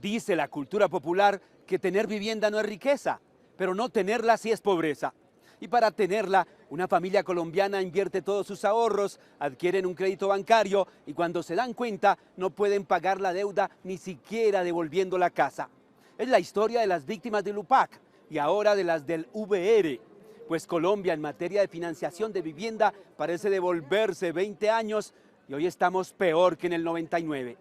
Dice la cultura popular que tener vivienda no es riqueza, pero no tenerla sí es pobreza. Y para tenerla, una familia colombiana invierte todos sus ahorros, adquieren un crédito bancario y cuando se dan cuenta no pueden pagar la deuda ni siquiera devolviendo la casa. Es la historia de las víctimas del UPAC y ahora de las del VR. Pues Colombia en materia de financiación de vivienda parece devolverse 20 años y hoy estamos peor que en el 99.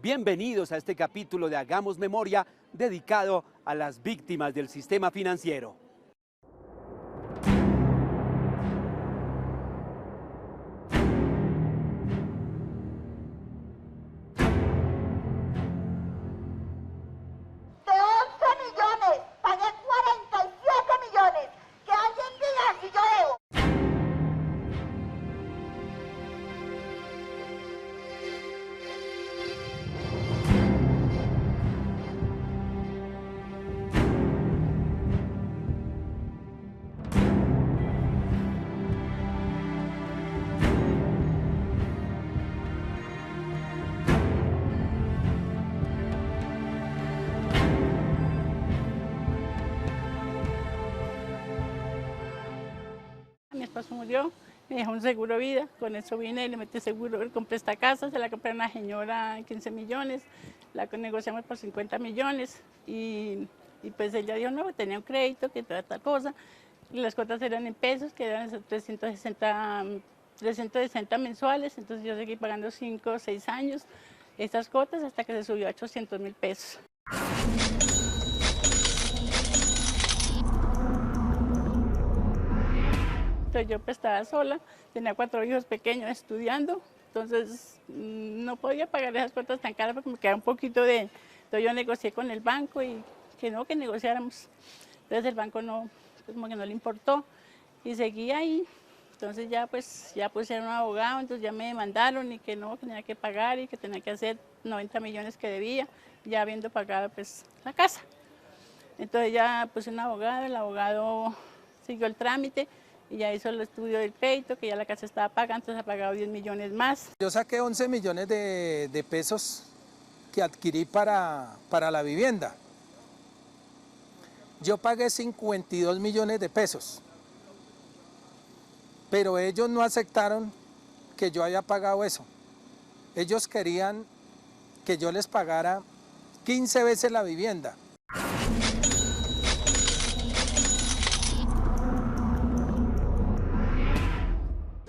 Bienvenidos a este capítulo de Hagamos Memoria dedicado a las víctimas del sistema financiero. Mi esposo murió, me dejó un seguro vida, con eso vine y le metí seguro, compré esta casa, se la compré a una señora en 15 millones, la negociamos por 50 millones y pues ella dijo no, tenía un crédito, que toda tal cosa, y las cuotas eran en pesos, que eran 360 mensuales, entonces yo seguí pagando 5 o 6 años estas cuotas hasta que se subió a 800.000 pesos. Entonces yo pues estaba sola, tenía 4 hijos pequeños estudiando, entonces no podía pagar esas cuotas tan caras porque me quedaba un poquito de... Entonces yo negocié con el banco y que negociáramos. Entonces el banco no, pues como que no le importó y seguí ahí. Entonces ya pusieron un abogado, entonces ya me demandaron y que no, que tenía que pagar y que tenía que hacer 90 millones que debía, ya habiendo pagado pues la casa. Entonces ya puse un abogado, el abogado siguió el trámite y ya hizo el estudio del crédito, que ya la casa estaba pagada, entonces ha pagado 10 millones más. Yo saqué 11 millones de pesos que adquirí para la vivienda. Yo pagué 52 millones de pesos, pero ellos no aceptaron que yo haya pagado eso. Ellos querían que yo les pagara 15 veces la vivienda.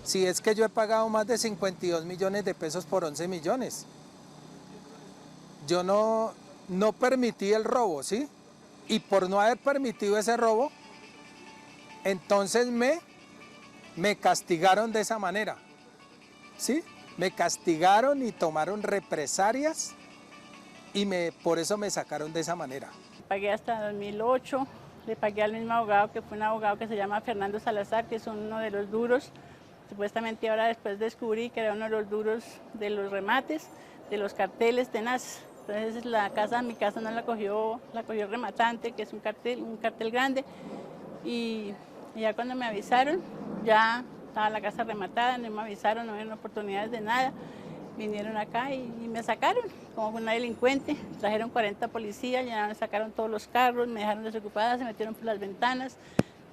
Si es que yo he pagado más de 52 millones de pesos por 11 millones. Yo no permití el robo, ¿sí? Y por no haber permitido ese robo, entonces me castigaron de esa manera, ¿sí? Me castigaron y tomaron represalias y por eso me sacaron de esa manera. Pagué hasta 2008, le pagué al mismo abogado, que fue un abogado que se llama Fernando Salazar, que es uno de los duros. Supuestamente ahora después descubrí que era uno de los duros de los remates, de los carteles tenaces. Entonces mi casa no la cogió el rematante, que es un cartel grande. Y ya cuando me avisaron, ya estaba la casa rematada, no me avisaron, no había oportunidades de nada. Vinieron acá y me sacaron como una delincuente. Trajeron 40 policías, llenaron, sacaron todos los carros, me dejaron desocupada, se metieron por las ventanas,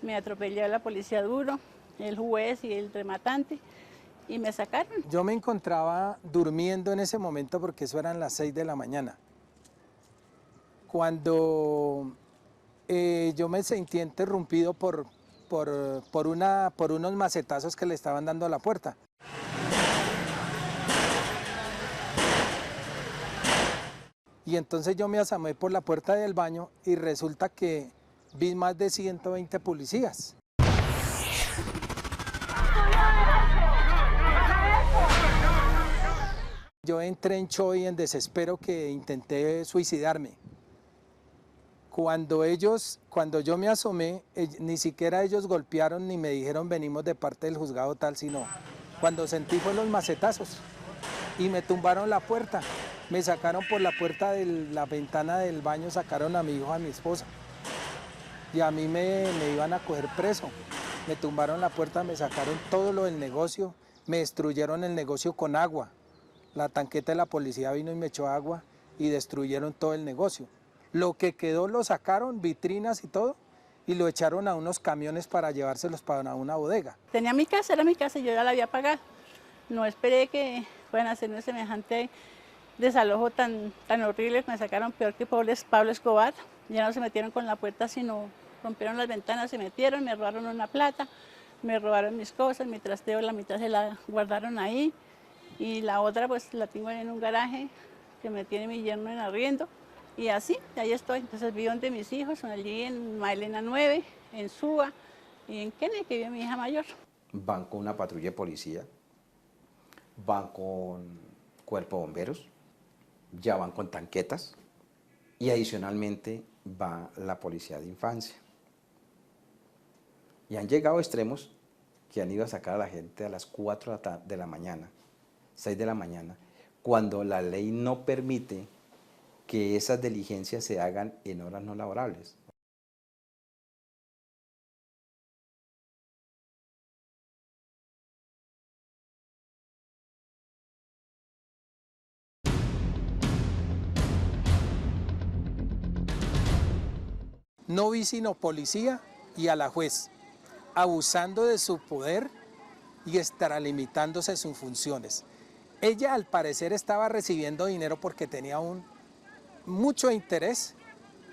me atropelló la policía duro, el juez y el rematante, y me sacaron. Yo me encontraba durmiendo en ese momento porque eso eran las 6 de la mañana. Cuando yo me sentí interrumpido por unos macetazos que le estaban dando a la puerta. Y entonces yo me asomé por la puerta del baño y resulta que vi más de 120 policías. Yo entré en shock y en desespero que intenté suicidarme. Cuando yo me asomé, ni siquiera ellos golpearon ni me dijeron venimos de parte del juzgado tal, sino cuando sentí fue los macetazos y me tumbaron la puerta. Me sacaron por la puerta de la ventana del baño, sacaron a mi hijo, a mi esposa. Y a mí me iban a coger preso. Me tumbaron la puerta, me sacaron todo lo del negocio, me destruyeron el negocio con agua. La tanqueta de la policía vino y me echó agua y destruyeron todo el negocio. Lo que quedó lo sacaron, vitrinas y todo, y lo echaron a unos camiones para llevárselos para una bodega. Tenía mi casa, era mi casa y yo ya la había pagado. No esperé que fueran a hacerme semejante desalojo tan horrible, que me sacaron peor que Pablo Escobar. Ya no se metieron con la puerta, sino rompieron las ventanas, se metieron, me robaron una plata, me robaron mis cosas, mi trasteo, la mitad se la guardaron ahí y la otra pues la tengo en un garaje que me tiene mi yerno en arriendo y así, ahí estoy. Entonces vivo donde mis hijos, son allí en Maelena 9, en Suba y en Kennedy, que vive mi hija mayor. Van con una patrulla de policía, van con cuerpo de bomberos, ya van con tanquetas y adicionalmente va la policía de infancia. Y han llegado a extremos que han ido a sacar a la gente a las 4 de la mañana, 6 de la mañana, cuando la ley no permite que esas diligencias se hagan en horas no laborables. No vi sino policía y a la juez, abusando de su poder y extralimitándose sus funciones. Ella al parecer estaba recibiendo dinero porque tenía mucho interés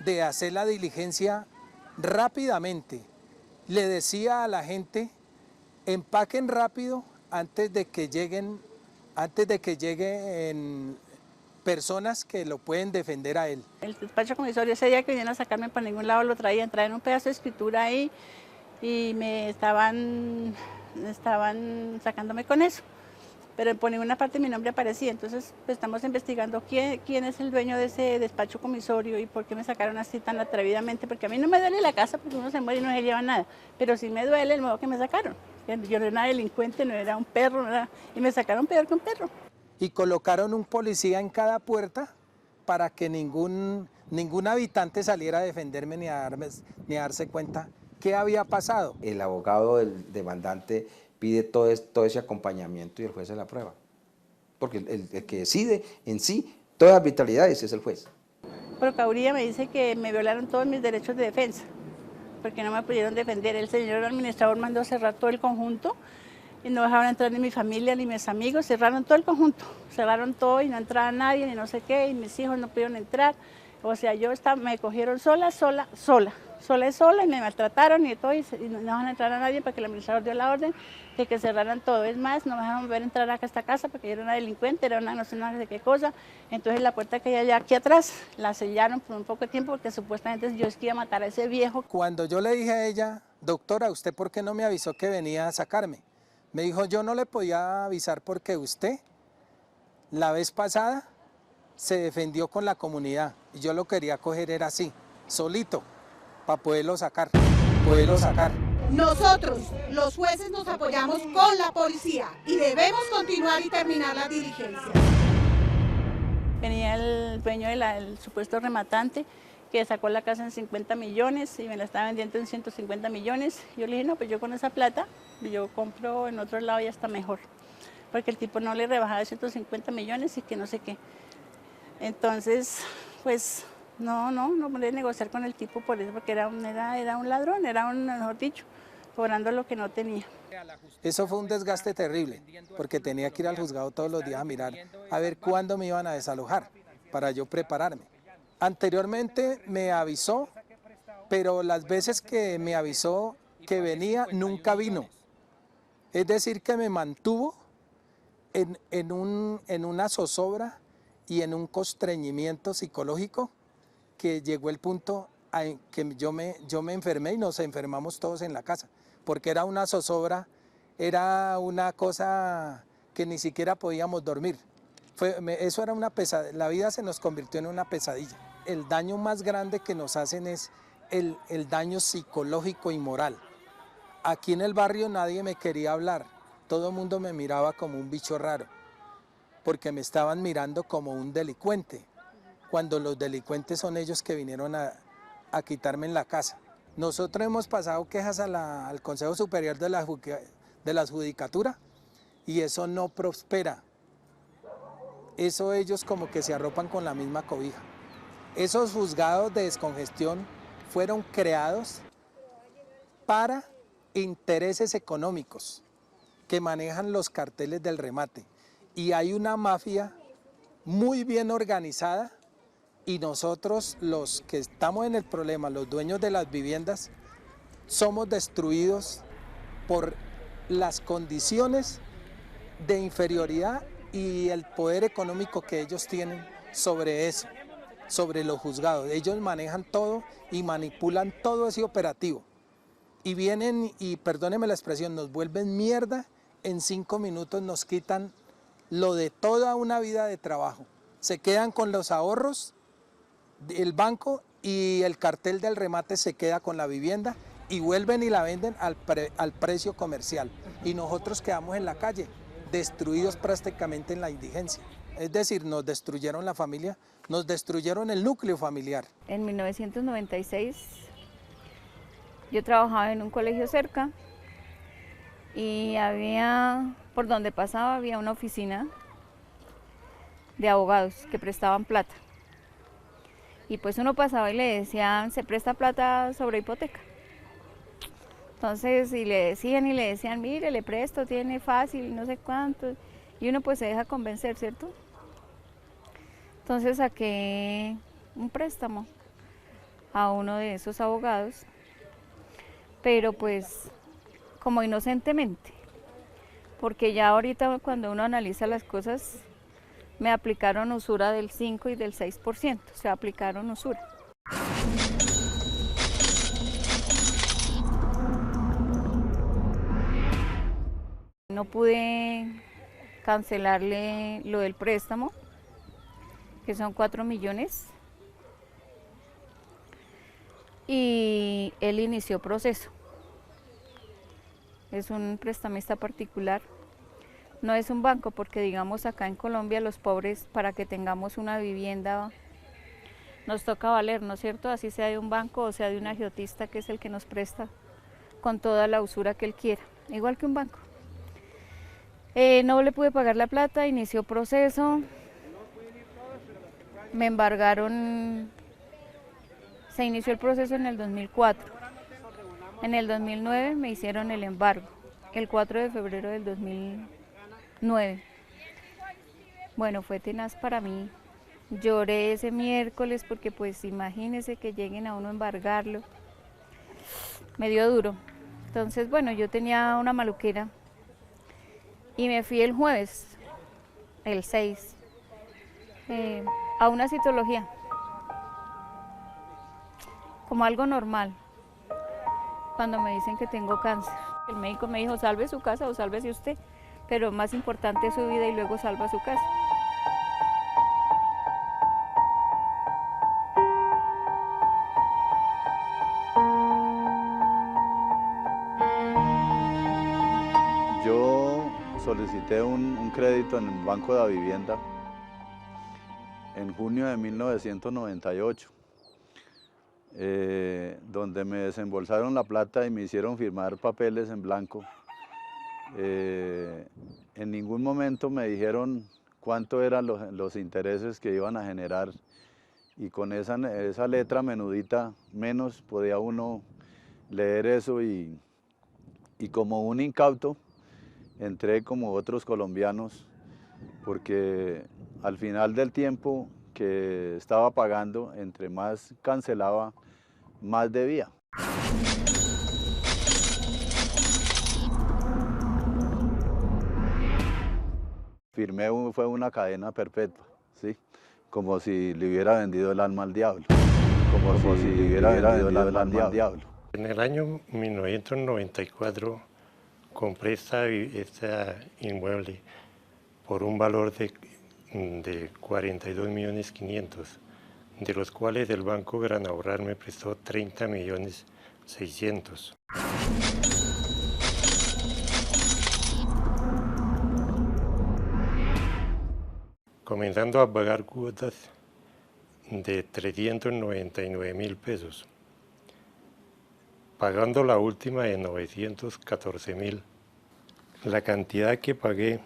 de hacer la diligencia rápidamente. Le decía a la gente, empaquen rápido antes de que lleguen personas que lo pueden defender a él. El despacho comisario ese día que vinieron a sacarme por ningún lado lo traían un pedazo de escritura ahí y me estaban sacándome con eso. Pero por ninguna parte mi nombre aparecía, entonces pues, estamos investigando quién es el dueño de ese despacho comisorio y por qué me sacaron así tan atrevidamente, porque a mí no me duele la casa porque uno se muere y no se lleva nada, pero sí me duele el modo que me sacaron. Yo no era una delincuente, no era un perro, y me sacaron peor que un perro. Y colocaron un policía en cada puerta para que ningún habitante saliera a defenderme ni a darse cuenta qué había pasado. El abogado del demandante pide todo ese acompañamiento y el juez se la aprueba. Porque el que decide en sí todas las arbitrariedades es el juez. Procuraduría me dice que me violaron todos mis derechos de defensa, porque no me pudieron defender. El señor administrador mandó cerrar todo el conjunto y no dejaban entrar ni mi familia ni mis amigos, cerraron todo el conjunto, cerraron todo y no entraba nadie ni no sé qué, y mis hijos no pudieron entrar. O sea, me cogieron sola y me maltrataron y todo, y no dejaban entrar a nadie porque el administrador dio la orden de que cerraran todo. Es más, no me dejaron volver a entrar acá a esta casa porque yo era una delincuente, era una no sé qué cosa. Entonces la puerta que hay allá aquí atrás la sellaron por un poco de tiempo porque supuestamente yo es que iba a matar a ese viejo. Cuando yo le dije a ella, doctora, ¿usted por qué no me avisó que venía a sacarme? Me dijo, yo no le podía avisar porque usted, la vez pasada, se defendió con la comunidad y yo lo quería coger era así, solito, para poderlo sacar. Nosotros, los jueces, nos apoyamos con la policía y debemos continuar y terminar las diligencias. Venía el dueño del supuesto rematante que sacó la casa en 50 millones y me la estaba vendiendo en 150 millones. Yo le dije, no, pues yo con esa plata, yo compro en otro lado y hasta mejor, porque el tipo no le rebajaba de 150 millones y que no sé qué. Entonces, pues no pude negociar con el tipo por eso, porque era un ladrón, mejor dicho, cobrando lo que no tenía. Eso fue un desgaste terrible, porque tenía que ir al juzgado todos los días a mirar, a ver cuándo me iban a desalojar, para yo prepararme. Anteriormente me avisó, pero las veces que me avisó que venía, nunca vino. Es decir, que me mantuvo en una zozobra y en un constreñimiento psicológico que llegó el punto en que yo me enfermé y nos enfermamos todos en la casa, porque era una zozobra, era una cosa que ni siquiera podíamos dormir. Eso era una pesadilla, la vida se nos convirtió en una pesadilla. El daño más grande que nos hacen es el daño psicológico y moral. Aquí en el barrio nadie me quería hablar, todo el mundo me miraba como un bicho raro, porque me estaban mirando como un delincuente, cuando los delincuentes son ellos que vinieron a quitarme en la casa. Nosotros hemos pasado quejas al Consejo Superior de la Judicatura y eso no prospera. eso ellos como que se arropan con la misma cobija. Esos juzgados de descongestión fueron creados para intereses económicos que manejan los carteles del remate. Y hay una mafia muy bien organizada y nosotros los que estamos en el problema, los dueños de las viviendas, somos destruidos por las condiciones de inferioridad y el poder económico que ellos tienen sobre eso, sobre los juzgados. Ellos manejan todo y manipulan todo ese operativo. Y vienen y, perdóneme la expresión, nos vuelven mierda, en 5 minutos nos quitan lo de toda una vida de trabajo. Se quedan con los ahorros del banco y el cartel del remate se queda con la vivienda y vuelven y la venden al precio comercial. Y nosotros quedamos en la calle, destruidos prácticamente en la indigencia. Es decir, nos destruyeron la familia, nos destruyeron el núcleo familiar. En 1996 yo trabajaba en un colegio cerca y por donde pasaba había una oficina de abogados que prestaban plata. Y pues uno pasaba y le decían, se presta plata sobre hipoteca. Entonces, y le decían, mire, le presto, tiene fácil, no sé cuánto. Y uno pues se deja convencer, ¿cierto? Entonces saqué un préstamo a uno de esos abogados, pero pues como inocentemente, porque ya ahorita cuando uno analiza las cosas, me aplicaron usura del 5 y del 6%, se aplicaron usura. No pude cancelarle lo del préstamo, que son 4 millones, y él inició proceso. Es un prestamista particular, no es un banco, porque digamos acá en Colombia los pobres, para que tengamos una vivienda nos toca valer, ¿no es cierto? Así sea de un banco o sea de un agiotista, que es el que nos presta con toda la usura que él quiera, igual que un banco. No le pude pagar la plata, inició proceso, me embargaron, se inició el proceso en el 2004, en el 2009 me hicieron el embargo, el 4 de febrero del 2009. Bueno, fue tenaz para mí, lloré ese miércoles porque pues imagínense que lleguen a uno a embargarlo, me dio duro. Entonces bueno, yo tenía una maluquera y me fui el jueves, el 6, a una citología, como algo normal, cuando me dicen que tengo cáncer. El médico me dijo, salve su casa o sálvese usted, pero más importante es su vida y luego salva su casa. Yo solicité un crédito en el Banco de la Vivienda en junio de 1998, donde me desembolsaron la plata y me hicieron firmar papeles en blanco. En ningún momento me dijeron cuánto eran los intereses que iban a generar, y con esa letra menudita menos podía uno leer eso, y como un incauto entré como otros colombianos, porque al final del tiempo que estaba pagando, entre más cancelaba, más debía. Firmé, fue una cadena perpetua, ¿sí? Como si le hubiera vendido el alma al diablo. Como si le hubiera vendido el alma al diablo. En el año 1994 compré esta inmueble por un valor de 42.500.000, de los cuales el Banco Gran Ahorrar me prestó 30.600.000. Comenzando a pagar cuotas de 399.000 pesos, pagando la última de 914.000. La cantidad que pagué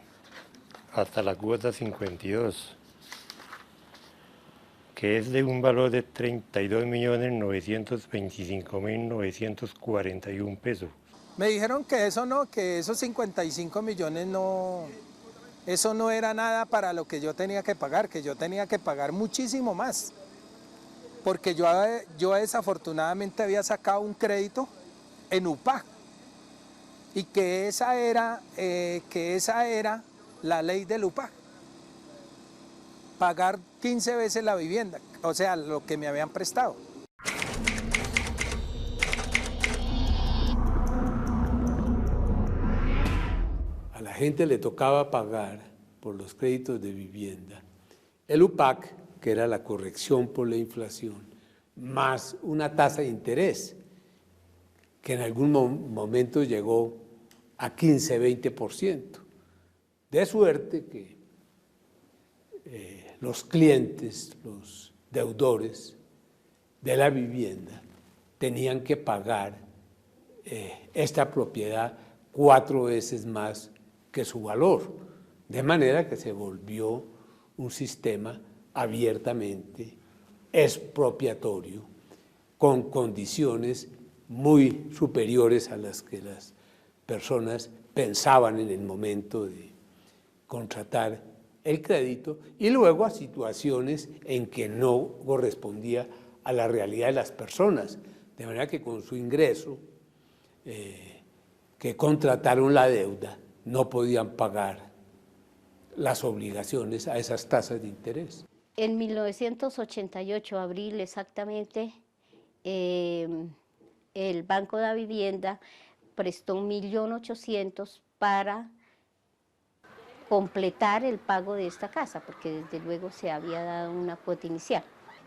hasta la cuota 52 que es de un valor de 32.925.941 pesos. Me dijeron que eso no, que esos 55 millones no, eso no era nada para lo que yo tenía que pagar, que yo tenía que pagar muchísimo más. Porque yo desafortunadamente había sacado un crédito en UPA y que esa era la ley del UPA. Pagar 15 veces la vivienda, o sea, lo que me habían prestado. A la gente le tocaba pagar por los créditos de vivienda el UPAC, que era la corrección por la inflación, más una tasa de interés, que en algún momento llegó a 15-20%. De suerte que los clientes, los deudores de la vivienda, tenían que pagar esta propiedad 4 veces más que su valor, de manera que se volvió un sistema abiertamente expropiatorio, con condiciones muy superiores a las que las personas pensaban en el momento de contratar el crédito, y luego a situaciones en que no correspondía a la realidad de las personas, de manera que con su ingreso, que contrataron la deuda, no podían pagar las obligaciones a esas tasas de interés. En 1988, abril exactamente, el Banco de la Vivienda prestó 1.800.000 para completar el pago de esta casa, porque desde luego se había dado una cuota inicial.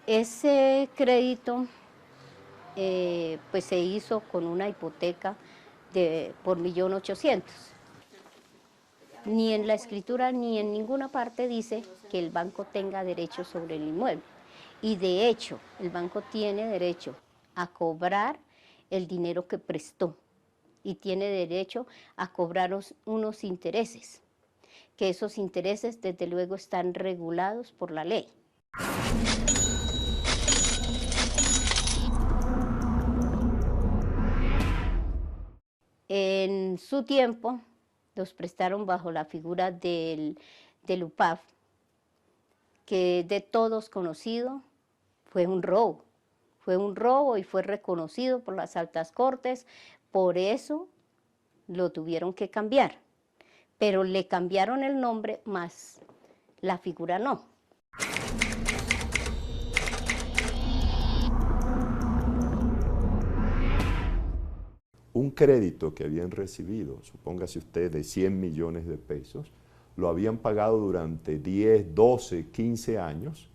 Ese crédito pues se hizo con una hipoteca por 1.800.000. Ni en la escritura ni en ninguna parte dice que el banco tenga derecho sobre el inmueble. Y de hecho, el banco tiene derecho a cobrar el dinero que prestó y tiene derecho a cobrar unos intereses, que esos intereses desde luego están regulados por la ley. En su tiempo los prestaron bajo la figura del UPAF, que de todos conocido fue un robo y fue reconocido por las altas cortes, por eso lo tuvieron que cambiar, pero le cambiaron el nombre, más la figura no. Un crédito que habían recibido, supóngase usted, de 100 millones de pesos, lo habían pagado durante 10, 12, 15 años,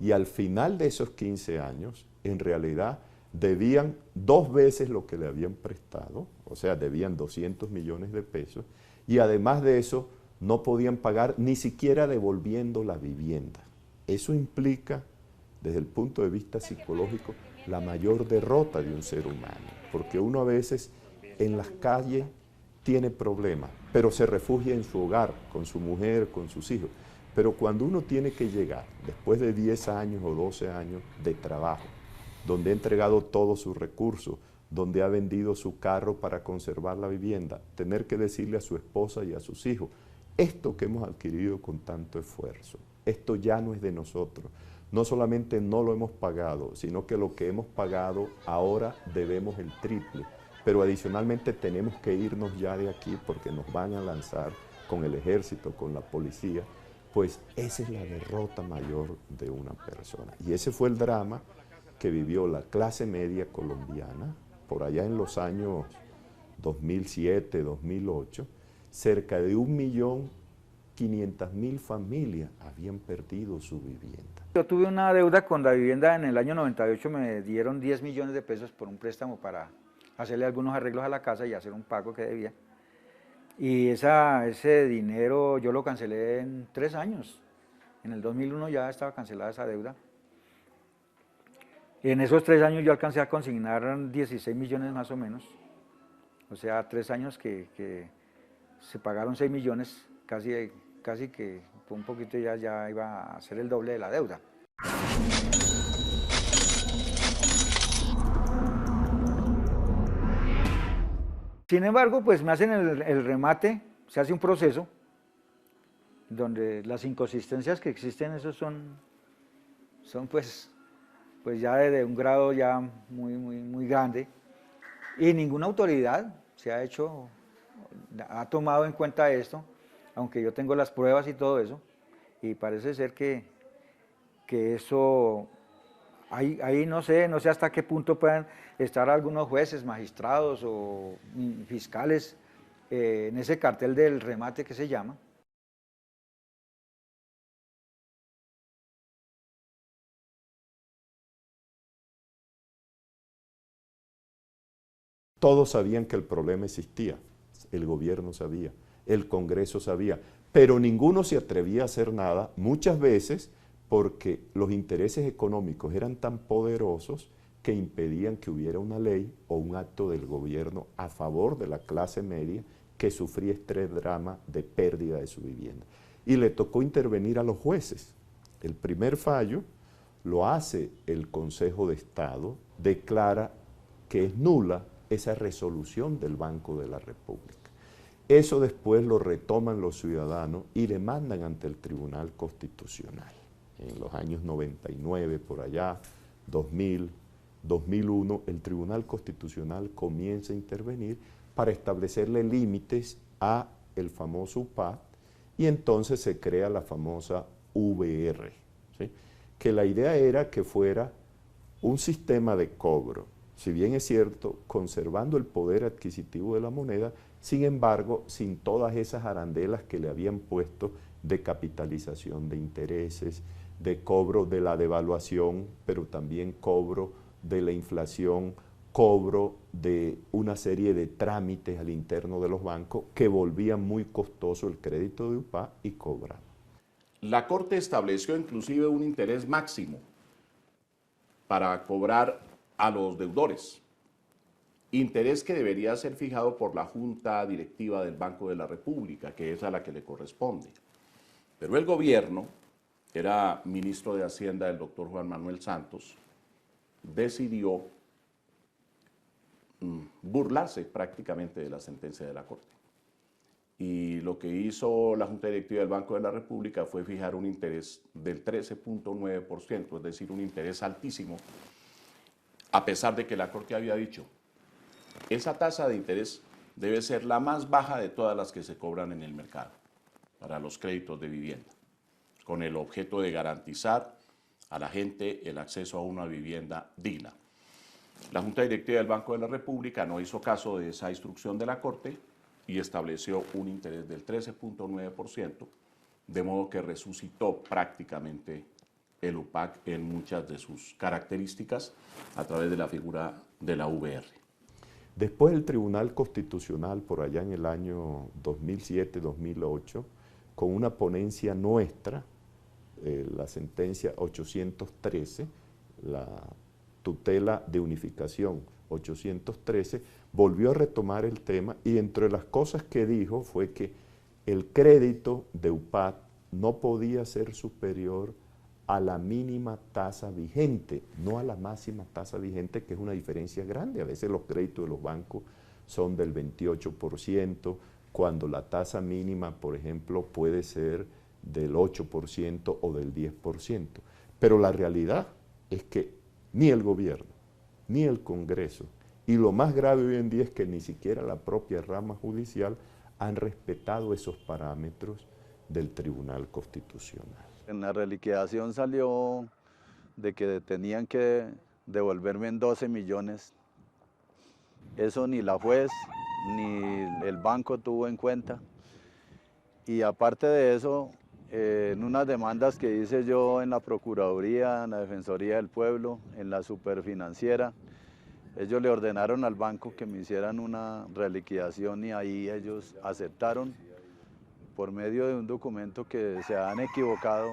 y al final de esos 15 años, en realidad, debían 2 veces lo que le habían prestado, o sea, debían 200 millones de pesos, y además de eso, no podían pagar ni siquiera devolviendo la vivienda. Eso implica, desde el punto de vista psicológico, la mayor derrota de un ser humano, porque uno a veces en las calles tiene problemas, pero se refugia en su hogar, con su mujer, con sus hijos. Pero cuando uno tiene que llegar, después de 10 años o 12 años de trabajo, donde ha entregado todos sus recursos, donde ha vendido su carro para conservar la vivienda, tener que decirle a su esposa y a sus hijos, esto que hemos adquirido con tanto esfuerzo, esto ya no es de nosotros. No solamente no lo hemos pagado, sino que lo que hemos pagado ahora debemos el triple. Pero adicionalmente tenemos que irnos ya de aquí porque nos van a lanzar con el ejército, con la policía. Pues esa es la derrota mayor de una persona. Y ese fue el drama que vivió la clase media colombiana por allá en los años 2007, 2008. Cerca de 1.500.000 familias habían perdido su vivienda. Yo tuve una deuda con la vivienda en el año 98, me dieron 10 millones de pesos por un préstamo para hacerle algunos arreglos a la casa y hacer un pago que debía. Y ese dinero yo lo cancelé en 3 años. En el 2001 ya estaba cancelada esa deuda. En esos 3 años yo alcancé a consignar 16 millones más o menos. O sea, 3 años que se pagaron 6 millones, casi que un poquito ya iba a ser el doble de la deuda. Sin embargo, pues me hacen el remate, se hace un proceso donde las inconsistencias que existen, esos son pues ya de un grado ya muy grande, y ninguna autoridad ha tomado en cuenta esto, aunque yo tengo las pruebas y todo eso, y parece ser que eso, ahí no sé hasta qué punto puedan estar algunos jueces, magistrados o fiscales en ese cartel del remate que se llama. Todos sabían que el problema existía, el gobierno sabía, el Congreso sabía, pero ninguno se atrevía a hacer nada, muchas veces porque los intereses económicos eran tan poderosos que impedían que hubiera una ley o un acto del gobierno a favor de la clase media que sufría este drama de pérdida de su vivienda. Y le tocó intervenir a los jueces. El primer fallo lo hace el Consejo de Estado, declara que es nula esa resolución del Banco de la República. Eso después lo retoman los ciudadanos y demandan ante el Tribunal Constitucional. En los años 99, por allá, 2000, 2001, el Tribunal Constitucional comienza a intervenir para establecerle límites a el famoso UPAD y entonces se crea la famosa VR, ¿sí? Que la idea era que fuera un sistema de cobro, si bien es cierto, conservando el poder adquisitivo de la moneda, sin embargo, sin todas esas arandelas que le habían puesto de capitalización de intereses, de cobro de la devaluación, pero también cobro de la inflación, cobro de una serie de trámites al interno de los bancos que volvían muy costoso el crédito de UPA y cobrar. La Corte estableció inclusive un interés máximo para cobrar a los deudores, interés que debería ser fijado por la Junta Directiva del Banco de la República, que es a la que le corresponde. Pero el gobierno, era ministro de Hacienda el doctor Juan Manuel Santos, decidió burlarse prácticamente de la sentencia de la Corte. Y lo que hizo la Junta Directiva del Banco de la República fue fijar un interés del 13.9%, es decir, un interés altísimo, a pesar de que la Corte había dicho, esa tasa de interés debe ser la más baja de todas las que se cobran en el mercado para los créditos de vivienda, con el objeto de garantizar a la gente el acceso a una vivienda digna. La Junta Directiva del Banco de la República no hizo caso de esa instrucción de la Corte y estableció un interés del 13.9%, de modo que resucitó prácticamente el UPAC en muchas de sus características a través de la figura de la VR. Después el Tribunal Constitucional, por allá en el año 2007-2008, con una ponencia nuestra, la sentencia 813, la tutela de unificación 813, volvió a retomar el tema y entre las cosas que dijo fue que el crédito de UPAD no podía ser superior a la mínima tasa vigente, no a la máxima tasa vigente, que es una diferencia grande. A veces los créditos de los bancos son del 28%, cuando la tasa mínima, por ejemplo, puede ser del 8% o del 10%. Pero la realidad es que ni el gobierno, ni el Congreso, y lo más grave hoy en día es que ni siquiera la propia rama judicial han respetado esos parámetros del Tribunal Constitucional. En la reliquidación salió de que tenían que devolverme en 12 millones. Eso ni la juez ni el banco tuvo en cuenta. Y aparte de eso, en unas demandas que hice yo en la Procuraduría, en la Defensoría del Pueblo, en la Superfinanciera, ellos le ordenaron al banco que me hicieran una reliquidación y ahí ellos aceptaron por medio de un documento que se han equivocado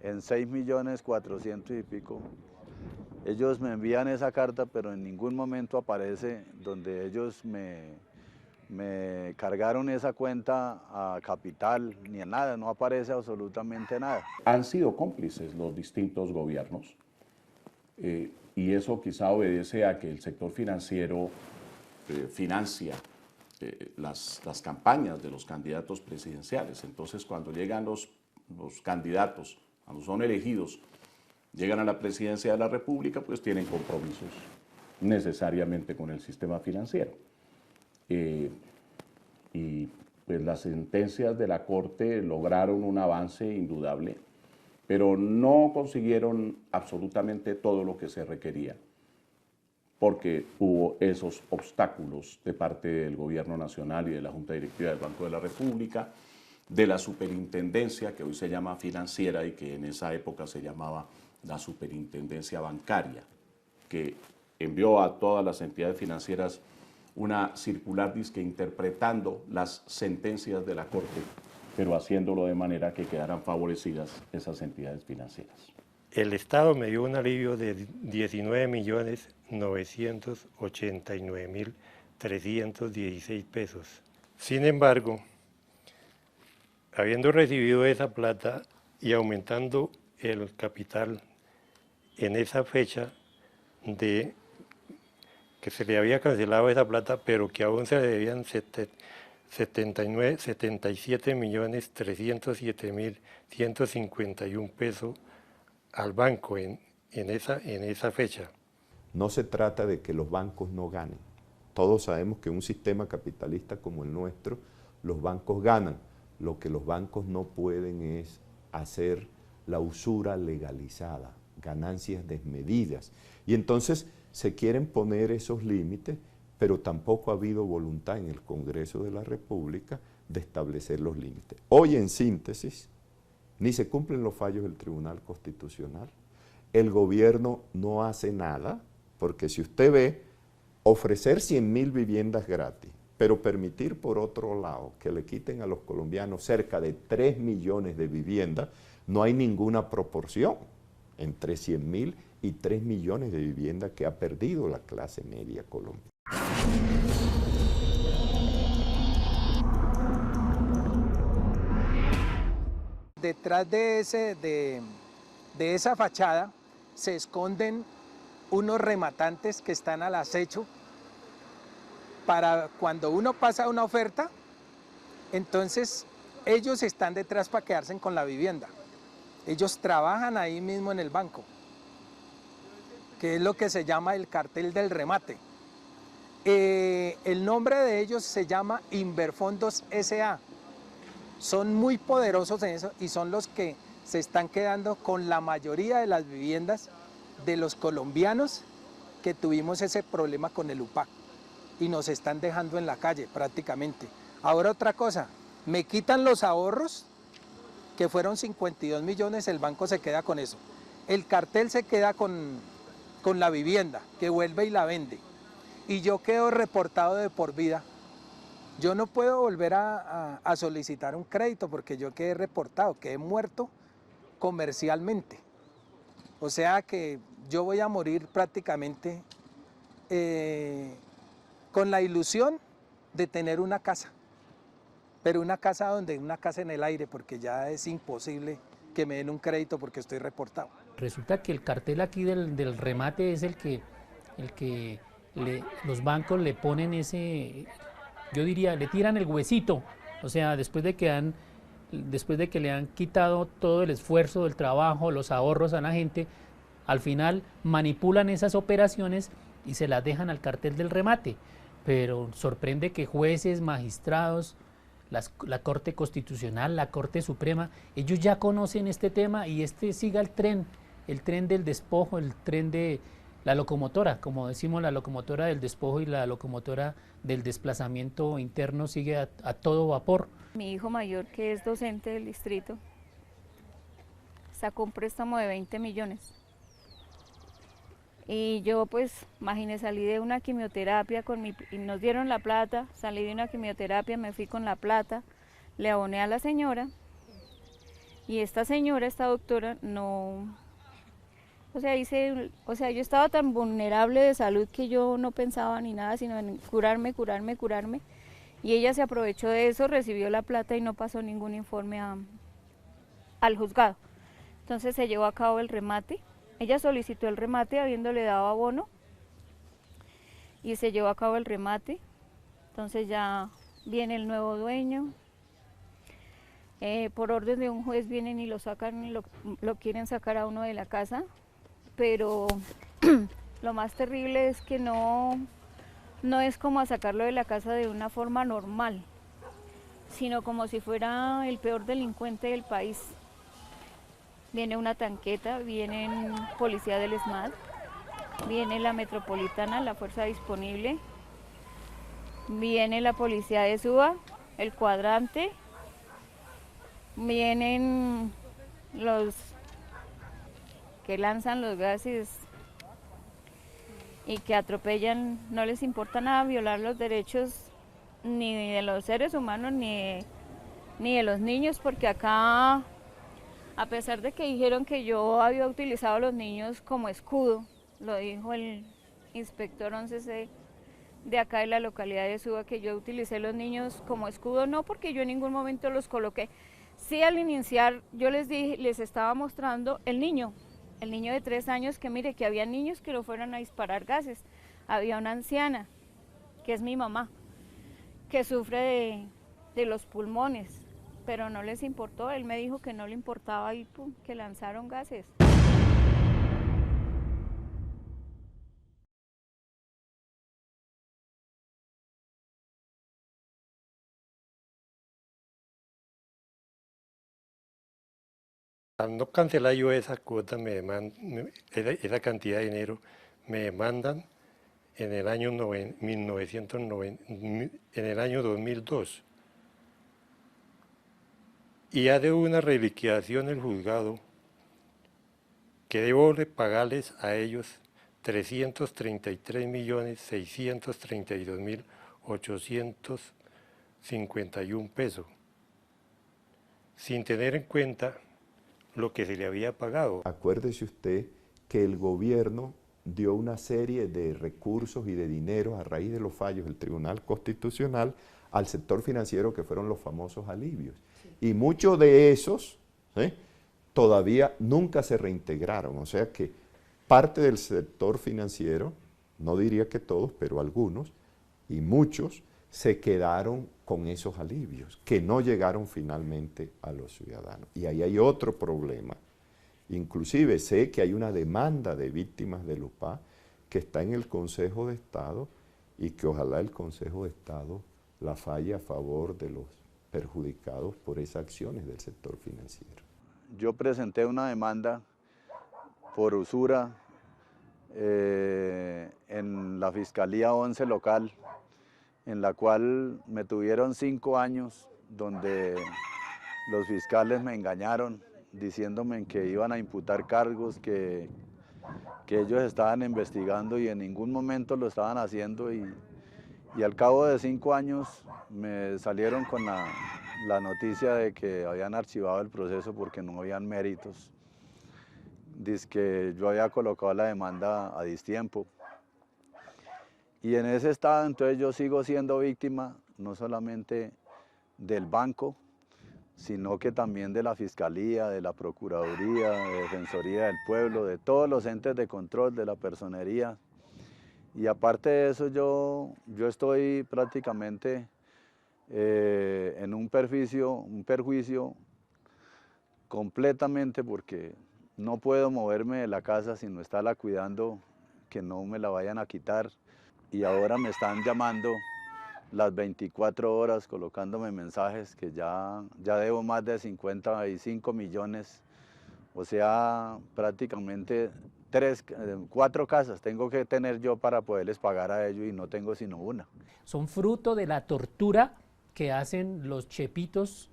en 6.400.000 y pico. Ellos me envían esa carta, pero en ningún momento aparece donde ellos me cargaron esa cuenta a capital, ni en nada, no aparece absolutamente nada. Han sido cómplices los distintos gobiernos y eso quizá obedece a que el sector financiero financia las campañas de los candidatos presidenciales. Entonces, cuando llegan los candidatos, cuando son elegidos, llegan a la presidencia de la República, pues tienen compromisos necesariamente con el sistema financiero. Y pues las sentencias de la Corte lograron un avance indudable, pero no consiguieron absolutamente todo lo que se requería, porque hubo esos obstáculos de parte del Gobierno Nacional y de la Junta Directiva del Banco de la República, de la Superintendencia, que hoy se llama Financiera y que en esa época se llamaba la Superintendencia Bancaria, que envió a todas las entidades financieras una circular disque interpretando las sentencias de la Corte, pero haciéndolo de manera que quedaran favorecidas esas entidades financieras. El Estado me dio un alivio de 19.989.316 pesos. Sin embargo, habiendo recibido esa plata y aumentando el capital en esa fecha de que se le había cancelado esa plata, pero que aún se le debían 77.307.151 pesos al banco en esa fecha. No se trata de que los bancos no ganen. Todos sabemos que en un sistema capitalista como el nuestro, los bancos ganan. Lo que los bancos no pueden es hacer la usura legalizada, ganancias desmedidas. Y entonces se quieren poner esos límites, pero tampoco ha habido voluntad en el Congreso de la República de establecer los límites. Hoy, en síntesis, ni se cumplen los fallos del Tribunal Constitucional, el gobierno no hace nada, porque si usted ve, ofrecer 100.000 viviendas gratis, pero permitir por otro lado que le quiten a los colombianos cerca de 3 millones de viviendas, no hay ninguna proporción entre 100.000 y 3 millones de viviendas que ha perdido la clase media colombiana. Detrás de esa fachada se esconden unos rematantes que están al acecho para cuando uno pasa una oferta, entonces ellos están detrás para quedarse con la vivienda. Ellos trabajan ahí mismo en el banco, que es lo que se llama el cartel del remate. El nombre de ellos se llama Inverfondos S.A. Son muy poderosos en eso y son los que se están quedando con la mayoría de las viviendas de los colombianos que tuvimos ese problema con el UPAC y nos están dejando en la calle prácticamente. Ahora otra cosa, me quitan los ahorros, que fueron 52 millones, el banco se queda con eso. El cartel se queda con la vivienda, que vuelve y la vende. Y yo quedo reportado de por vida. Yo no puedo volver a solicitar un crédito porque yo quedé reportado, quedé muerto comercialmente. O sea que yo voy a morir prácticamente con la ilusión de tener una casa. Pero una casa en el aire, porque ya es imposible que me den un crédito porque estoy reportado. Resulta que el cartel aquí del remate es el que los bancos le ponen ese, yo diría, le tiran el huesito, o sea, después de que le han quitado todo el esfuerzo, el trabajo, los ahorros a la gente, al final manipulan esas operaciones y se las dejan al cartel del remate. Pero sorprende que jueces, magistrados, la Corte Constitucional, la Corte Suprema, ellos ya conocen este tema y siga el tren del despojo, el tren de la locomotora, como decimos, la locomotora del despojo y la locomotora del desplazamiento interno sigue a todo vapor. Mi hijo mayor, que es docente del distrito, sacó un préstamo de 20 millones. Y yo, pues, imagínese, salí de una quimioterapia y nos dieron la plata, salí de una quimioterapia, me fui con la plata, le aboné a la señora, y esta doctora, no... O sea, yo estaba tan vulnerable de salud que yo no pensaba ni nada, sino en curarme, y ella se aprovechó de eso, recibió la plata y no pasó ningún informe al juzgado. Entonces se llevó a cabo el remate. Ella solicitó el remate habiéndole dado abono y se llevó a cabo el remate. Entonces ya viene el nuevo dueño. Por orden de un juez vienen y lo sacan y lo quieren sacar a uno de la casa, pero lo más terrible es que no es como a sacarlo de la casa de una forma normal, sino como si fuera el peor delincuente del país. Viene una tanqueta, vienen policía del ESMAD, viene la metropolitana, la fuerza disponible, viene la policía de Suba, el cuadrante, vienen los que lanzan los gases y que atropellan, no les importa nada violar los derechos ni de los seres humanos ni de los niños, porque acá, a pesar de que dijeron que yo había utilizado a los niños como escudo, lo dijo el inspector 11C de acá de la localidad de Suba, que yo utilicé los niños como escudo, no, porque yo en ningún momento los coloqué. Sí, al iniciar yo les dije, les estaba mostrando el niño de 3 años, que mire que había niños que lo fueron a disparar gases. Había una anciana, que es mi mamá, que sufre de los pulmones, pero no les importó. Él me dijo que no le importaba y pum, que lanzaron gases. Al no cancelar yo esa cuota, esa cantidad de dinero, me demandan en el año 2002. Y ya de una reliquidación el juzgado que debo pagarles a ellos 333.632.851 pesos, sin tener en cuenta lo que se le había pagado. Acuérdese usted que el gobierno dio una serie de recursos y de dinero a raíz de los fallos del Tribunal Constitucional al sector financiero, que fueron los famosos alivios. Sí. Y muchos de esos todavía nunca se reintegraron, o sea que parte del sector financiero, no diría que todos, pero algunos, y muchos, se quedaron con esos alivios, que no llegaron finalmente a los ciudadanos. Y ahí hay otro problema. Inclusive sé que hay una demanda de víctimas del UPA que está en el Consejo de Estado y que ojalá el Consejo de Estado la falle a favor de los perjudicados por esas acciones del sector financiero. Yo presenté una demanda por usura en la Fiscalía 11 local, en la cual me tuvieron 5 años, donde los fiscales me engañaron, diciéndome que iban a imputar cargos que ellos estaban investigando y en ningún momento lo estaban haciendo, y al cabo de 5 años me salieron con la noticia de que habían archivado el proceso porque no habían méritos. Dice que yo había colocado la demanda a distiempo. Y en ese estado entonces yo sigo siendo víctima no solamente del banco, sino que también de la Fiscalía, de la Procuraduría, de Defensoría del Pueblo, de todos los entes de control, de la Personería. Y aparte de eso yo estoy prácticamente en un perjuicio completamente, porque no puedo moverme de la casa si no estarla cuidando, que no me la vayan a quitar. Y ahora me están llamando las 24 horas colocándome mensajes que ya debo más de 55 millones, o sea, prácticamente 4 casas tengo que tener yo para poderles pagar a ellos y no tengo sino una. Son fruto de la tortura que hacen los chepitos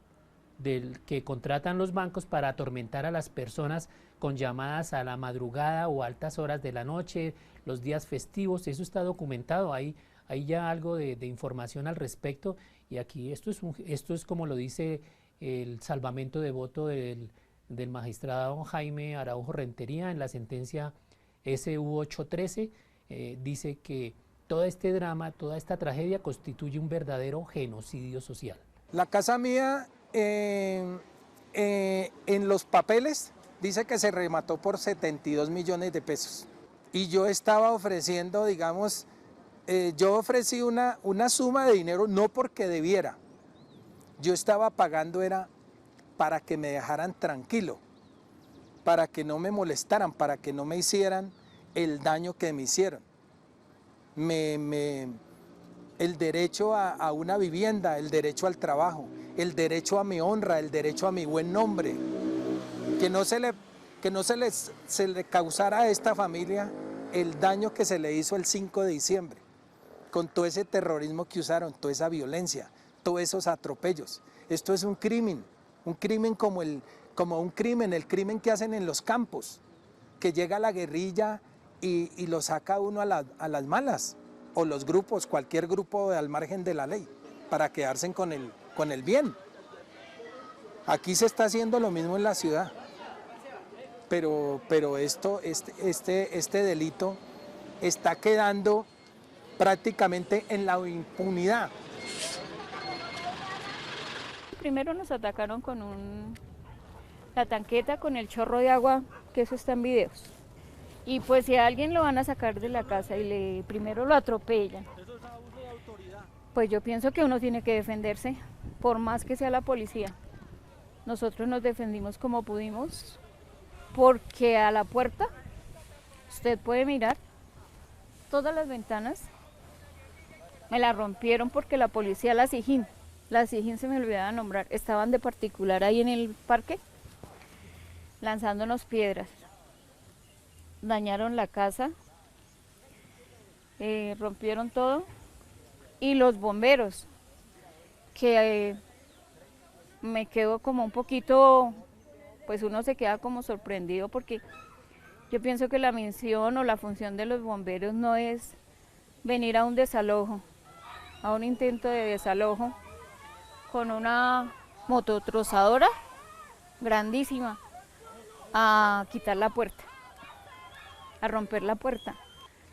que contratan los bancos para atormentar a las personas con llamadas a la madrugada o altas horas de la noche, los días festivos. Eso está documentado, hay ya algo de información al respecto, y aquí esto es como lo dice el salvamento de voto del magistrado Jaime Araujo Rentería en la sentencia SU 813, dice que todo este drama, toda esta tragedia constituye un verdadero genocidio social. La casa mía en los papeles dice que se remató por 72 millones de pesos y yo estaba ofreciendo, digamos, yo ofrecí una suma de dinero no porque debiera. Yo estaba pagando era para que me dejaran tranquilo, para que no me molestaran, para que no me hicieran el daño que me hicieron. El derecho a una vivienda, el derecho al trabajo, el derecho a mi honra, el derecho a mi buen nombre, que no se le causara a esta familia el daño que se le hizo el 5 de diciembre, con todo ese terrorismo que usaron, toda esa violencia, todos esos atropellos. Esto es un crimen como el crimen que hacen en los campos, que llega la guerrilla y lo saca uno a las malas, o los grupos, cualquier grupo al margen de la ley, para quedarse con el bien. Aquí se está haciendo lo mismo en la ciudad, pero este delito está quedando prácticamente en la impunidad. Primero nos atacaron con la tanqueta con el chorro de agua, que eso está en videos. Y pues si a alguien lo van a sacar de la casa y primero lo atropellan, pues yo pienso que uno tiene que defenderse, por más que sea la policía. Nosotros nos defendimos como pudimos, porque a la puerta usted puede mirar todas las ventanas, me las rompieron porque la policía, la SIJIN se me olvidaba nombrar, estaban de particular ahí en el parque, lanzándonos piedras. Dañaron la casa, rompieron todo, y los bomberos, que me quedo como un poquito, pues uno se queda como sorprendido, porque yo pienso que la misión o la función de los bomberos no es venir a un desalojo, a un intento de desalojo, con una mototrozadora grandísima a quitar la puerta, a romper la puerta.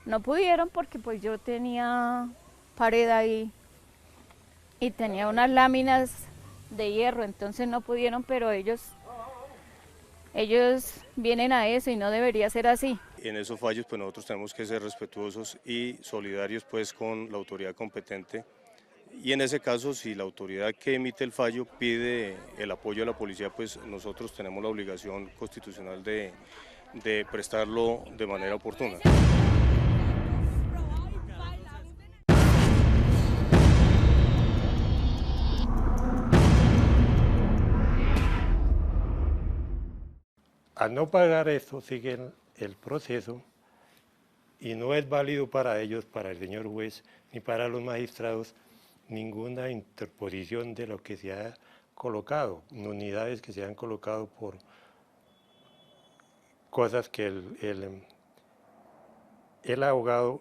No pudieron porque pues yo tenía pared ahí y tenía unas láminas de hierro, entonces no pudieron, pero ellos vienen a eso y no debería ser así. En esos fallos pues nosotros tenemos que ser respetuosos y solidarios pues con la autoridad competente. Y en ese caso, si la autoridad que emite el fallo pide el apoyo de la policía, pues nosotros tenemos la obligación constitucional de prestarlo de manera oportuna. Al no pagar esto, siguen el proceso y no es válido para ellos, para el señor juez, ni para los magistrados, ninguna interposición de lo que se ha colocado, unidades que se han colocado por cosas que el abogado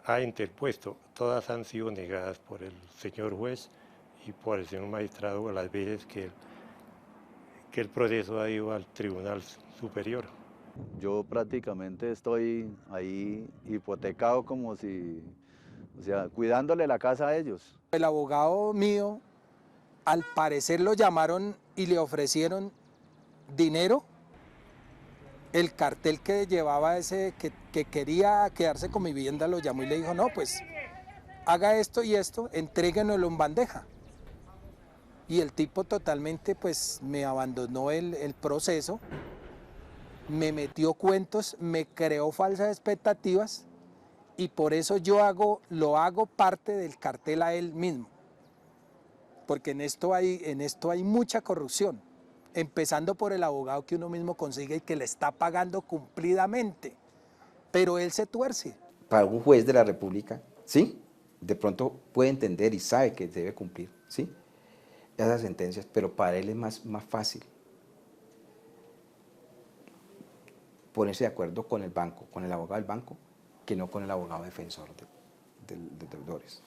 ha interpuesto. Todas han sido negadas por el señor juez y por el señor magistrado a las veces que el proceso ha ido al Tribunal Superior. Yo prácticamente estoy ahí hipotecado como si, o sea, cuidándole la casa a ellos. El abogado mío, al parecer lo llamaron y le ofrecieron dinero. El cartel que llevaba que quería quedarse con mi vivienda lo llamó y le dijo, no, pues haga esto y esto, entréguenoslo en bandeja. Y el tipo totalmente pues me abandonó el proceso, me metió cuentos, me creó falsas expectativas y por eso lo hago parte del cartel a él mismo. Porque en esto hay mucha corrupción, empezando por el abogado que uno mismo consigue y que le está pagando cumplidamente, pero él se tuerce. Para un juez de la República, ¿sí? De pronto puede entender y sabe que debe cumplir, ¿sí? Esas sentencias, pero para él es más fácil ponerse de acuerdo con el banco, con el abogado del banco, que no con el abogado defensor de deudores.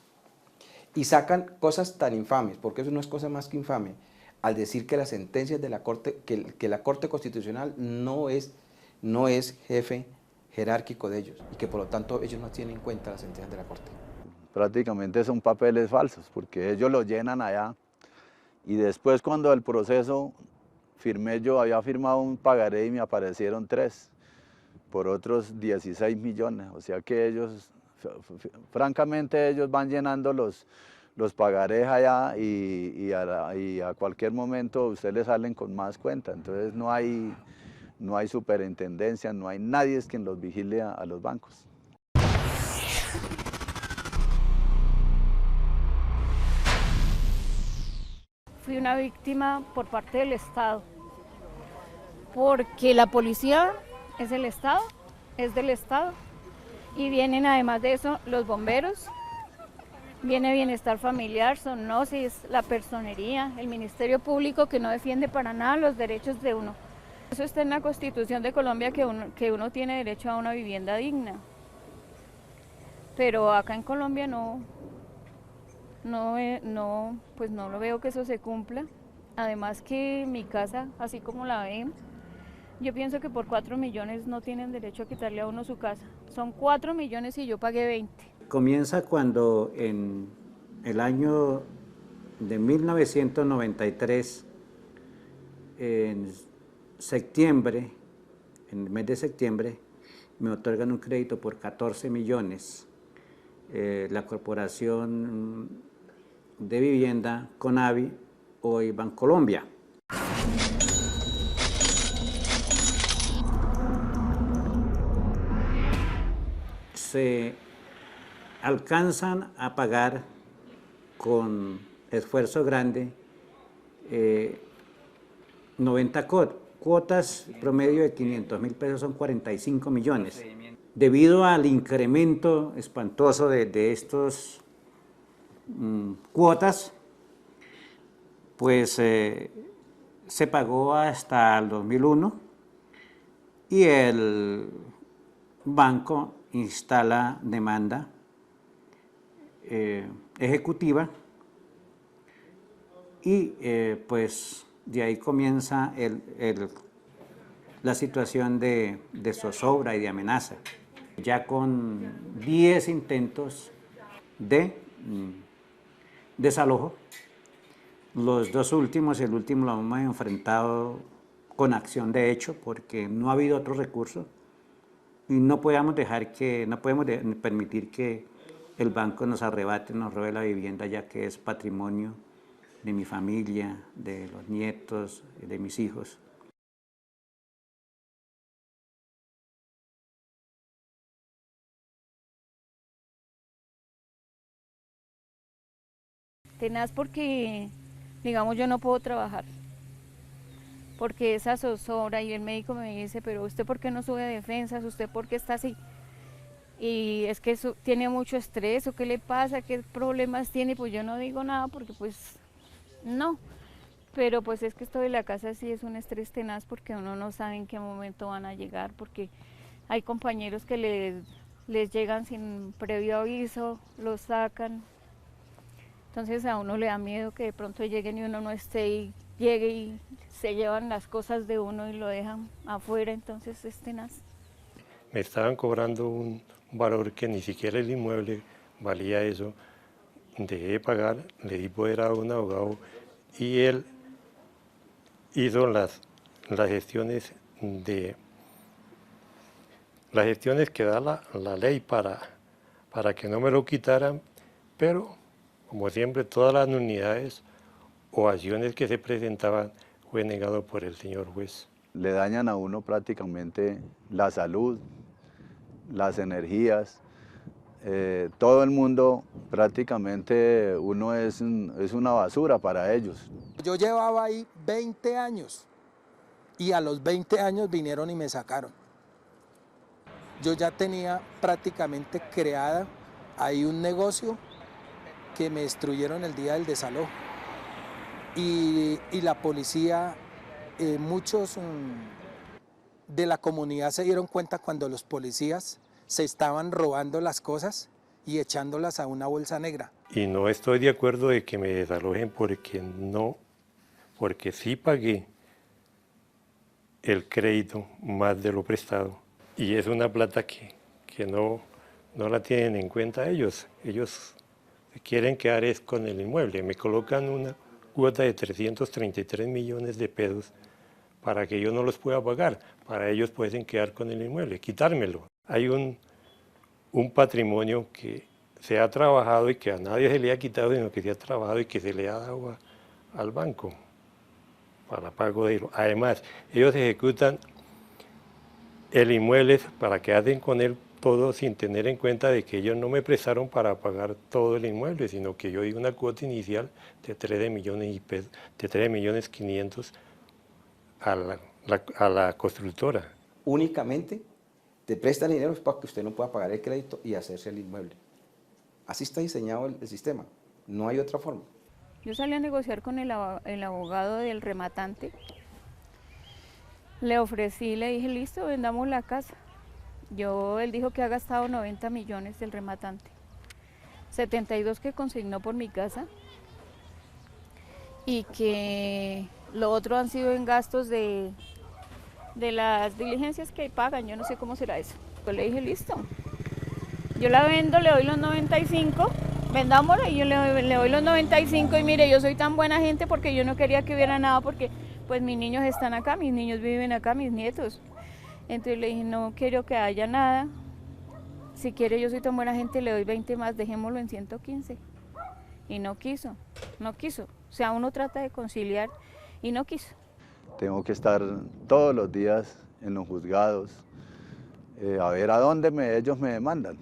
Y sacan cosas tan infames, porque eso no es cosa más que infame, al decir que las sentencias de la Corte, que la Corte Constitucional no es jefe jerárquico de ellos, y que por lo tanto ellos no tienen en cuenta las sentencias de la Corte. Prácticamente son papeles falsos, porque ellos lo llenan allá, y después cuando el proceso firmé, yo había firmado un pagaré y me aparecieron 3 por otros 16 millones, o sea que ellos francamente ellos van llenando los pagarés allá y a cualquier momento usted le salen con más cuenta, entonces no hay superintendencia, no hay nadie quien los vigile a los bancos. Fui una víctima por parte del Estado, porque la policía es el Estado, es del Estado, y vienen además de eso los bomberos, viene Bienestar Familiar, Sonosis, la Personería, el Ministerio Público, que no defiende para nada los derechos de uno. Eso está en la Constitución de Colombia, que uno tiene derecho a una vivienda digna, pero acá en Colombia pues no lo veo que eso se cumpla. Además que mi casa, así como la ven, yo pienso que por 4 millones no tienen derecho a quitarle a uno su casa. Son 4 millones y yo pagué 20. Comienza cuando en el año de 1993, en septiembre, en el mes de septiembre, me otorgan un crédito por 14 millones. La Corporación de Vivienda, CONAVI, hoy Bancolombia. Se alcanzan a pagar con esfuerzo grande 90 cuotas, promedio de 500.000 pesos, son 45 millones. Debido al incremento espantoso de estos cuotas, pues se pagó hasta el 2001 y el banco instala demanda ejecutiva y pues de ahí comienza la situación de zozobra y de amenaza. Ya con 10 intentos de desalojo, los dos últimos, el último lo hemos enfrentado con acción de hecho porque no ha habido otro recurso y no podemos permitir que el banco nos arrebate, nos robe la vivienda, ya que es patrimonio de mi familia, de los nietos, de mis hijos. Tenaz porque, digamos, yo no puedo trabajar, porque esa zozobra, y el médico me dice, pero ¿usted por qué no sube defensas? ¿Usted por qué está así? Y es que eso, tiene mucho estrés, ¿o qué le pasa? ¿Qué problemas tiene? Pues yo no digo nada porque pues no, pero pues es que esto de la casa sí es un estrés tenaz porque uno no sabe en qué momento van a llegar, porque hay compañeros que les llegan sin previo aviso, los sacan. Entonces a uno le da miedo que de pronto lleguen y uno no esté y llegue y se llevan las cosas de uno y lo dejan afuera, entonces es tenaz. Me estaban cobrando un valor que ni siquiera el inmueble valía eso. Dejé de pagar, le di poder a un abogado y él hizo las gestiones que da la ley para que no me lo quitaran, pero como siempre, todas las nulidades o acciones que se presentaban fue negado por el señor juez. Le dañan a uno prácticamente la salud, las energías, todo el mundo prácticamente uno es una basura para ellos. Yo llevaba ahí 20 años y a los 20 años vinieron y me sacaron. Yo ya tenía prácticamente creada ahí un negocio que me destruyeron el día del desalojo. Y la policía, muchos de la comunidad se dieron cuenta cuando los policías se estaban robando las cosas y echándolas a una bolsa negra. Y no estoy de acuerdo de que me desalojen porque sí pagué el crédito más de lo prestado. Y es una plata que no la tienen en cuenta ellos. Ellos quieren quedar con el inmueble. Me colocan una cuota de 333 millones de pesos para que yo no los pueda pagar. Para ellos pueden quedar con el inmueble, quitármelo. Hay un patrimonio que se ha trabajado y que a nadie se le ha quitado, sino que se ha trabajado y que se le ha dado al banco para pago de él. Además, ellos ejecutan el inmueble para que hacen con él todo sin tener en cuenta de que ellos no me prestaron para pagar todo el inmueble, sino que yo di una cuota inicial de 13 millones y pesos, de 3.500.000 a la constructora. Únicamente te prestan dinero para que usted no pueda pagar el crédito y hacerse el inmueble. Así está diseñado el sistema, no hay otra forma. Yo salí a negociar con el abogado del rematante. Le ofrecí, le dije, listo, vendamos la casa. Él dijo que ha gastado 90 millones del rematante. 72 que consignó por mi casa. Y que lo otro han sido en gastos de las diligencias que pagan, yo no sé cómo será eso. Pues le dije, listo. Yo la vendo, le doy los 95, vendámosla y yo le doy los 95 y mire, yo soy tan buena gente porque yo no quería que hubiera nada porque pues mis niños están acá, mis niños viven acá, mis nietos. Entonces le dije, no quiero que haya nada, si quiere yo soy tan buena gente, le doy 20 más, dejémoslo en 115. Y no quiso. O sea, uno trata de conciliar y no quiso. Tengo que estar todos los días en los juzgados, a ver a dónde ellos me demandan.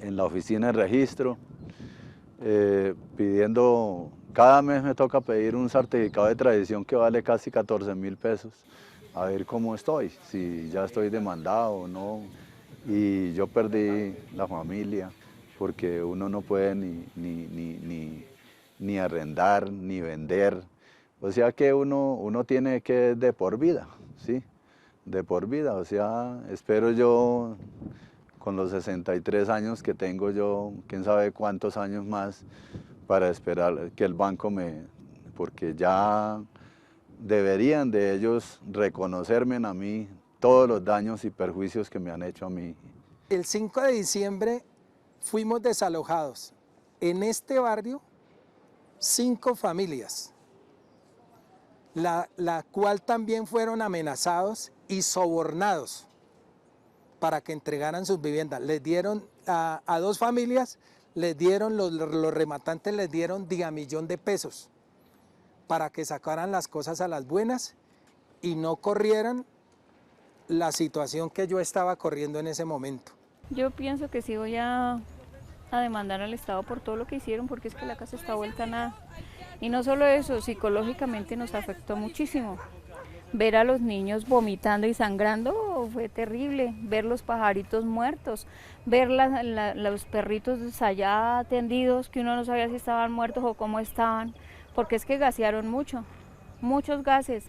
En la oficina de registro, pidiendo, cada mes me toca pedir un certificado de tradición que vale casi 14.000 pesos, a ver cómo estoy, si ya estoy demandado o no. Y yo perdí la familia, porque uno no puede ni arrendar, ni vender. O sea que uno tiene que de por vida, ¿sí? De por vida, o sea, espero yo con los 63 años que tengo yo, quién sabe cuántos años más para esperar que el banco porque ya deberían de ellos reconocerme a mí todos los daños y perjuicios que me han hecho a mí. El 5 de diciembre fuimos desalojados. En este barrio, 5 familias, la cual también fueron amenazados y sobornados para que entregaran sus viviendas. Les dieron a 2 familias, les dieron, los rematantes les dieron $1 de pesos para que sacaran las cosas a las buenas y no corrieran la situación que yo estaba corriendo en ese momento. Yo pienso que sí voy a demandar al Estado por todo lo que hicieron, porque es que la casa está vuelta a nada. Y no solo eso, psicológicamente nos afectó muchísimo. Ver a los niños vomitando y sangrando fue terrible, ver los pajaritos muertos, ver los perritos allá atendidos, que uno no sabía si estaban muertos o cómo estaban, porque es que gasearon mucho, muchos gases.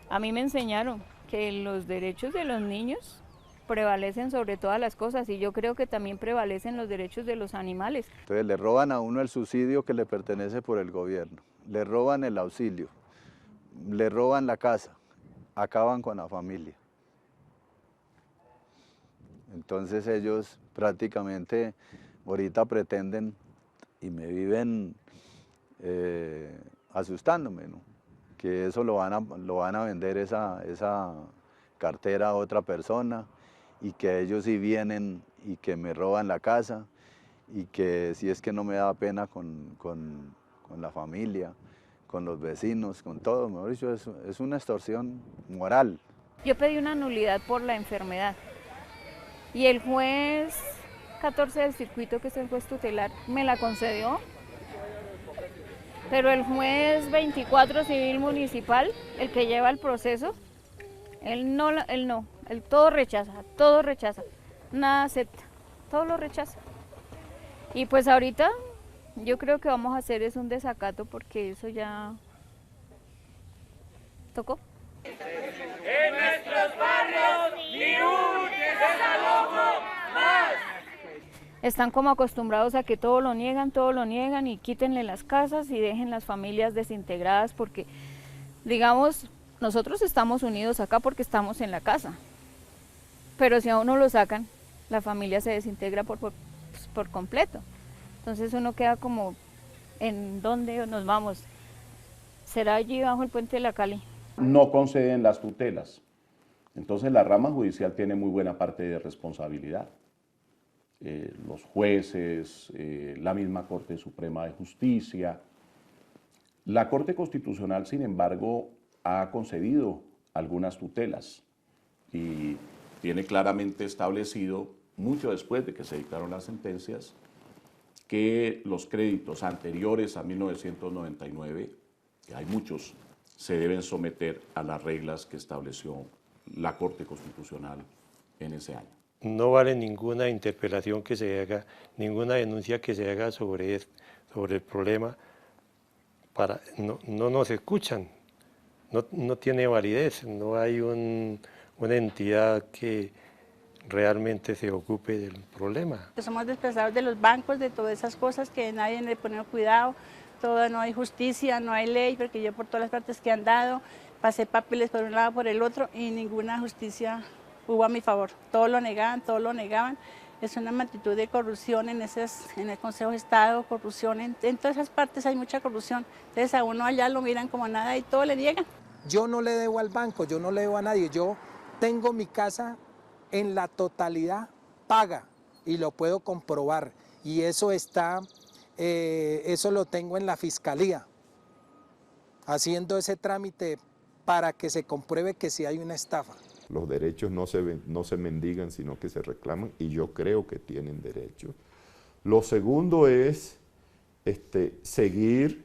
A mí me enseñaron que los derechos de los niños prevalecen sobre todas las cosas y yo creo que también prevalecen los derechos de los animales. Entonces le roban a uno el subsidio que le pertenece por el gobierno, le roban el auxilio, le roban la casa, acaban con la familia. Entonces ellos prácticamente ahorita pretenden y me viven asustándome, ¿no? Que eso lo van a vender esa cartera a otra persona y que ellos sí vienen y que me roban la casa y que si es que no me da pena con la familia, con los vecinos, con todo, mejor dicho, es una extorsión moral. Yo pedí una nulidad por la enfermedad y el juez 14 del circuito, que es el juez tutelar, me la concedió, pero el juez 24 civil municipal, el que lleva el proceso, él todo rechaza, nada acepta, todo lo rechaza. Y pues ahorita yo creo que vamos a hacer es un desacato porque eso ya tocó. En nuestros barrios ni un desalojo más. Están como acostumbrados a que todo lo niegan y quítenle las casas y dejen las familias desintegradas porque, digamos, nosotros estamos unidos acá porque estamos en la casa, pero si a uno lo sacan, la familia se desintegra por completo. Entonces uno queda como, ¿en dónde nos vamos? ¿Será allí bajo el puente de la Cali? No conceden las tutelas. Entonces la rama judicial tiene muy buena parte de responsabilidad. los jueces, la misma Corte Suprema de Justicia. La Corte Constitucional, sin embargo, ha concedido algunas tutelas y tiene claramente establecido, mucho después de que se dictaron las sentencias, que los créditos anteriores a 1999, que hay muchos, se deben someter a las reglas que estableció la Corte Constitucional en ese año. No vale ninguna interpelación que se haga, ninguna denuncia que se haga sobre el problema, no nos escuchan, no tiene validez, no hay una entidad que realmente se ocupe del problema. Somos desplazados de los bancos, de todas esas cosas que nadie le pone cuidado, no hay justicia, no hay ley, porque yo por todas las partes que han dado, pasé papeles por un lado, por el otro, y ninguna justicia hubo a mi favor. Todo lo negaban. Es una multitud de corrupción en el Consejo de Estado, corrupción, en todas esas partes hay mucha corrupción. Entonces a uno allá lo miran como nada y todo le niegan. Yo no le debo al banco, yo no le debo a nadie, yo tengo mi casa en la totalidad paga y lo puedo comprobar y eso lo tengo en la fiscalía, haciendo ese trámite para que se compruebe que sí hay una estafa. Los derechos no se mendigan, sino que se reclaman, y yo creo que tienen derechos. Lo segundo es seguir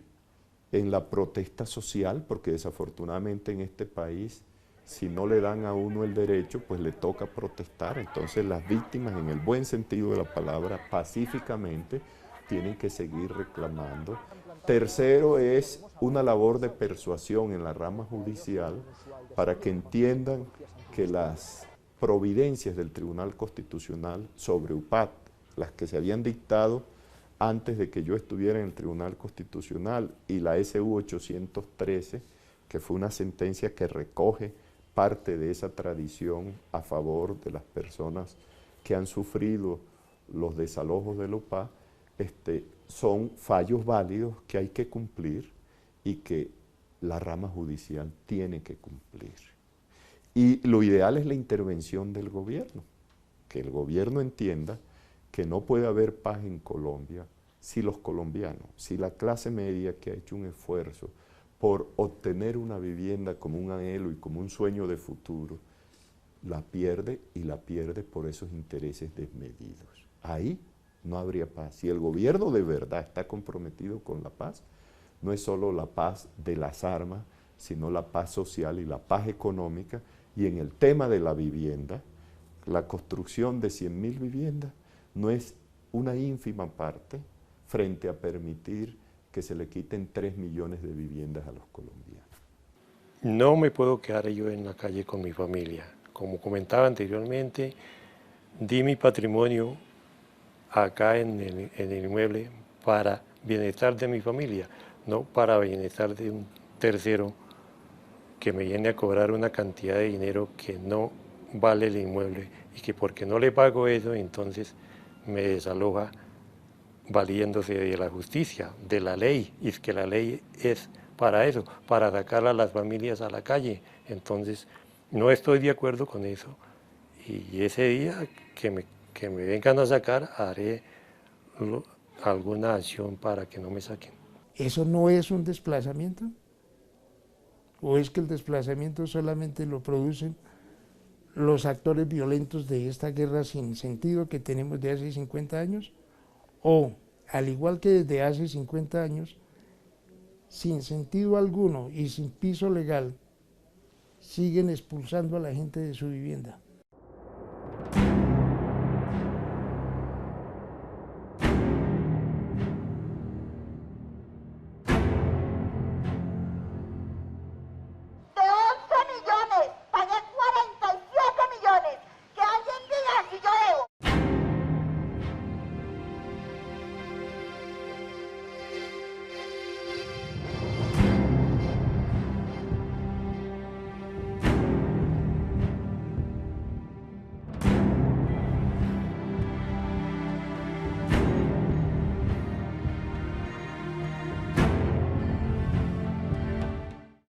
en la protesta social, porque desafortunadamente en este país, si no le dan a uno el derecho, pues le toca protestar. Entonces las víctimas, en el buen sentido de la palabra, pacíficamente, tienen que seguir reclamando. Tercero es una labor de persuasión en la rama judicial para que entiendan que las providencias del Tribunal Constitucional sobre UPAD, las que se habían dictado antes de que yo estuviera en el Tribunal Constitucional, y la SU 813, que fue una sentencia que recoge parte de esa tradición a favor de las personas que han sufrido los desalojos del UPAD, son fallos válidos que hay que cumplir y que la rama judicial tiene que cumplir. Y lo ideal es la intervención del gobierno, que el gobierno entienda que no puede haber paz en Colombia si los colombianos, si la clase media que ha hecho un esfuerzo por obtener una vivienda como un anhelo y como un sueño de futuro, la pierde, y la pierde por esos intereses desmedidos. Ahí no habría paz. Si el gobierno de verdad está comprometido con la paz, no es solo la paz de las armas, sino la paz social y la paz económica. Y en el tema de la vivienda, la construcción de 100.000 viviendas no es una ínfima parte frente a permitir que se le quiten 3 millones de viviendas a los colombianos. No me puedo quedar yo en la calle con mi familia. Como comentaba anteriormente, di mi patrimonio acá en el inmueble para bienestar de mi familia, no para bienestar de un tercero que me viene a cobrar una cantidad de dinero que no vale el inmueble y que porque no le pago eso, entonces me desaloja valiéndose de la justicia, de la ley, y es que la ley es para eso, para sacar a las familias a la calle. Entonces no estoy de acuerdo con eso, y ese día que me vengan a sacar haré alguna acción para que no me saquen. ¿Eso no es un desplazamiento? ¿O es que el desplazamiento solamente lo producen los actores violentos de esta guerra sin sentido que tenemos de hace 50 años? ¿O, al igual que desde hace 50 años, sin sentido alguno y sin piso legal, siguen expulsando a la gente de su vivienda?